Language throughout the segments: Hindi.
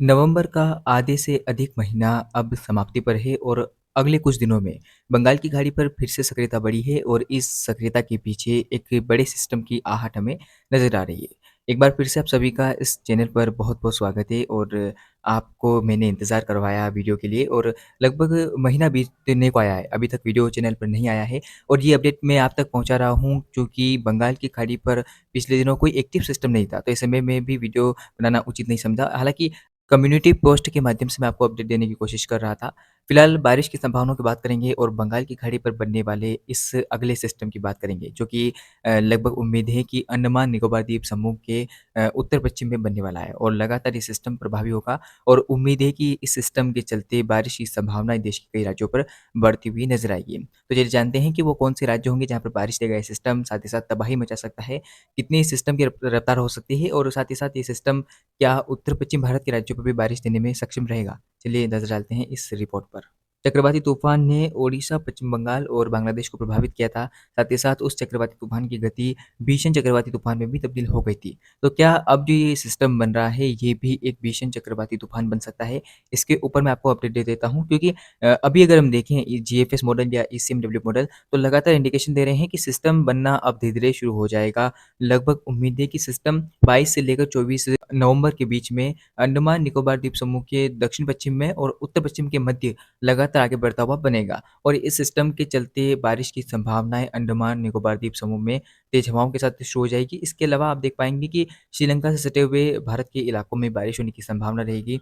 नवंबर का आधे से अधिक महीना अब समाप्ति पर है और अगले कुछ दिनों में बंगाल की खाड़ी पर फिर से सक्रियता बढ़ी है और इस सक्रियता के पीछे एक बड़े सिस्टम की आहट हमें नज़र आ रही है। एक बार फिर से आप सभी का इस चैनल पर बहुत-बहुत स्वागत है और आपको मैंने इंतज़ार करवाया वीडियो के लिए और लगभग महीना बीतने को आया है, अभी तक वीडियो चैनल पर नहीं आया है और ये अपडेट मैं आप तक पहुँचा रहा हूँ क्योंकि बंगाल की खाड़ी पर पिछले दिनों कोई एक्टिव सिस्टम नहीं था, तो ऐसे में मैं भी वीडियो बनाना उचित नहीं समझा। हालाँकि कम्युनिटी पोस्ट के माध्यम से मैं आपको अपडेट देने की कोशिश कर रहा था। फिलहाल बारिश की संभावनाओं की बात करेंगे और बंगाल की खाड़ी पर बनने वाले इस अगले सिस्टम की बात करेंगे, जो कि लगभग उम्मीद है कि अंडमान निकोबार द्वीप समूह के उत्तर-पश्चिम में बनने वाला है और लगातार ये सिस्टम प्रभावी होगा और उम्मीद है कि इस सिस्टम के चलते बारिश की संभावनाएँ देश के कई राज्यों पर बढ़ती हुई नज़र आएगी। तो चलिए जानते हैं कि वो कौन से राज्य होंगे जहाँ पर बारिश देगा ये सिस्टम, साथ ही साथ तबाही मचा सकता है, कितनी इस सिस्टम की रफ्तार हो सकती है और साथ ही साथ ये सिस्टम क्या उत्तर-पश्चिम भारत के राज्यों पर भी बारिश देने में सक्षम रहेगा? चलिए नज़र डालते हैं इस रिपोर्ट पर। चक्रवाती तूफान ने ओडिशा, पश्चिम बंगाल और बांग्लादेश को प्रभावित किया था। साथ ही साथ उस चक्रवाती तूफान की गति भीषण चक्रवाती तूफान में भी तब्दील हो गई थी। तो क्या अब जो ये सिस्टम बन रहा है, ये भी एक भीषण चक्रवाती तूफान बन सकता है? इसके ऊपर मैं आपको अपडेट दे देता हूँ क्योंकि अभी अगर हम देखें जीएफएस मॉडल या ईसीएमडब्ल्यू मॉडल तो लगातार इंडिकेशन दे रहे हैं कि सिस्टम बनना अब धीरे-धीरे शुरू हो जाएगा। लगभग उम्मीद है कि सिस्टम 22 से लेकर 24 नवंबर के बीच में अंडमान निकोबार द्वीप समूह के दक्षिण-पश्चिम में और उत्तर-पश्चिम के मध्य लगातार आगे बढ़ता हुआ बनेगा और इस सिस्टम के चलते बारिश की संभावनाएँ अंडमान निकोबार द्वीप समूह में तेज़ हवाओं के साथ शुरू हो जाएगी। इसके अलावा आप देख पाएँगे कि श्रीलंका से सटे हुए भारत के इलाकों में बारिश होने की संभावना रहेगी।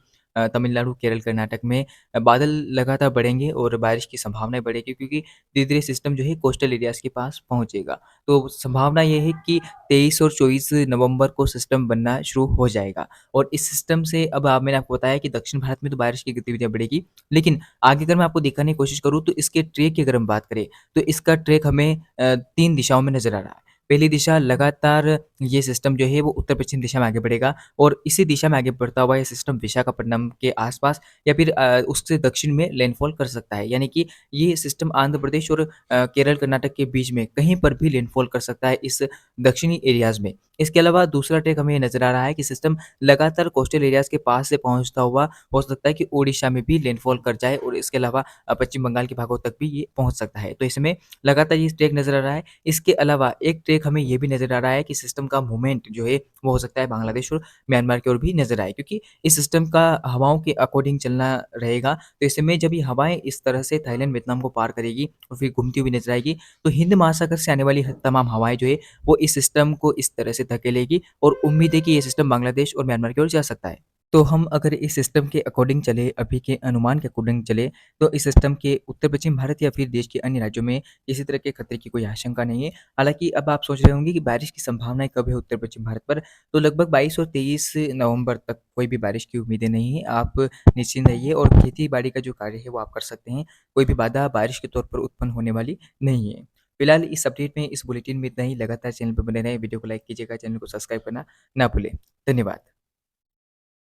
तमिलनाडु, केरल, कर्नाटक में बादल लगातार बढ़ेंगे और बारिश की संभावनाएँ बढ़ेगी क्योंकि धीरे-धीरे सिस्टम जो है कोस्टल एरियाज़ के पास पहुँचेगा। तो संभावना ये है कि 23 और 24 नवंबर को सिस्टम बनना शुरू हो जाएगा और इस सिस्टम से अब मैंने आपको बताया कि दक्षिण भारत में तो बारिश की गतिविधियाँ बढ़ेगी, लेकिन आगे अगर मैं आपको दिखाने की कोशिश करूँ तो इसके ट्रैक की अगर हम बात करें, तो इसका ट्रैक हमें 3 दिशाओं में नज़र आ रहा है। पहली दिशा लगातार ये सिस्टम जो है वो उत्तर-पश्चिम दिशा में आगे बढ़ेगा और इसी दिशा में आगे बढ़ता हुआ ये सिस्टम विशाखापट्टनम के आस-पास या फिर उससे दक्षिण में लैंडफॉल कर सकता है। यानी कि ये सिस्टम आंध्र प्रदेश और केरल, कर्नाटक के बीच में कहीं पर भी लैंडफॉल कर सकता है इस दक्षिणी एरियाज़ में। इसके अलावा दूसरा ट्रैक हमें नज़र आ रहा है कि सिस्टम लगातार कोस्टल एरियाज़ के पास से पहुँचता हुआ हो सकता है कि ओडिशा में भी लैंडफॉल कर जाए और इसके अलावा पश्चिम बंगाल के भागों तक भी ये पहुँच सकता है। तो इसमें लगातार ये ट्रैक नज़र आ रहा है। इसके अलावा एक ट्रैक हमें ये भी नज़र आ रहा है कि सिस्टम का मूवमेंट जो है वो हो सकता है बांग्लादेश और म्यांमार की ओर भी नज़र आए क्योंकि इस सिस्टम का हवाओं के अकॉर्डिंग चलना रहेगा। तो ऐसे में जब ये हवाएँ इस तरह से थाईलैंड, वियतनाम को पार करेगी और फिर घूमती हुई नज़र आएगी, तो हिंद महासागर से आने वाली तमाम हवाएँ जो है वो इस सिस्टम को इस तरह से धकेलेगी और उम्मीद है कि ये सिस्टम बांग्लादेश और म्यांमार की ओर जा सकता है। तो हम अगर इस सिस्टम के अकॉर्डिंग चले, अभी के अनुमान के अकॉर्डिंग चले, तो इस सिस्टम के उत्तर-पश्चिम भारत या फिर देश के अन्य राज्यों में किसी तरह के खतरे की कोई आशंका नहीं है। हालाँकि अब आप सोच रहे होंगे कि बारिश की संभावनाएँ कब है उत्तर-पश्चिम भारत पर, तो लगभग 22 और 23 नवंबर तक कोई भी बारिश की उम्मीदें नहीं है। आप निश्चिंत रहिए और खेती-बाड़ी का जो कार्य है वो आप कर सकते हैं। कोई भी बाधा बारिश के तौर पर उत्पन्न होने वाली नहीं है। फिलहाल इस अपडेट में, इस बुलेटिन में इतना ही। लगातार चैनल पे बने रहें, वीडियो को लाइक कीजिएगा, चैनल को सब्सक्राइब करना ना भूलें। धन्यवाद।